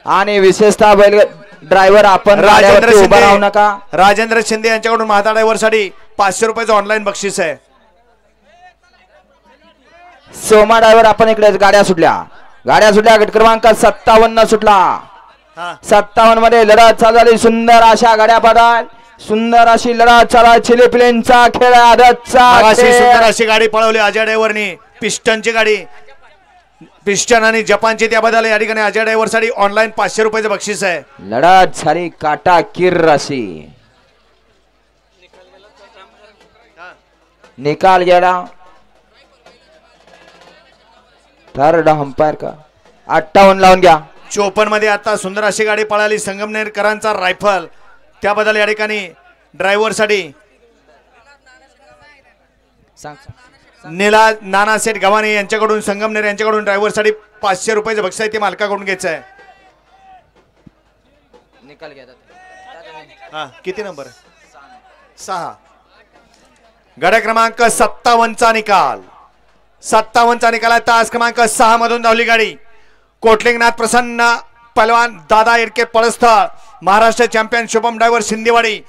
आणि विशेषतः बैल ड्रायव्हर आपण उभा राहू नका। राजेंद्र शिंदे यांच्याकडून महाता ड्रायव्हर साठी 500 रुपयाचं ऑनलाईन बक्षीस आहे। सोमा ड्रायव्हर आपण इकडे गाड्या सुटल्या गट क्रमांक 57 सुटला। 57 मध्ये लढत चालू झाली, सुंदर अशा गाड्या बदल, सुंदर अशी लढत चालू, चिली प्लेनचा खेळ आदतचा सुंदर अशी गाडी पळवली अजय ड्रायव्हरनी, पिस्टनची गाडी, पिस्टन आणि जपानची त्याबद्दल या ठिकाणी अजय ड्रायव्हर साठी ऑनलाईन 500 रुपयाचं बक्षीस आहे। लढत झाली काटा किर अशी, निकाल गेला थर्ड अंपायर का 58 लावून घ्या। 54 मध्ये आता सुंदर अशी गाडी पळाली संगमनेरकरांचा रायफल, त्याबद्दल या ठिकाणी ड्रायव्हर साठी नीला नाना सेठ गव्हाणे यांच्याकडून संगमनेर यांच्याकडून ड्रायव्हर साठी 500 रुपयाचं बक्षीस आहे, ते मालकाकडून घ्यायचं आहे। निकाल घ्या किती नंबर 6 गाड्या क्रमांक 57 चा निकाल, 57 चा निकाल आहे। तास क्रमांक 6 मधून धावली गाडी कोटलिंगनाथ प्रसन्न पहलवान दादा इरके पळस्थळ, महाराष्ट्र चॅम्पियन शुभम ड्रायव्हर शिंदेवाडी।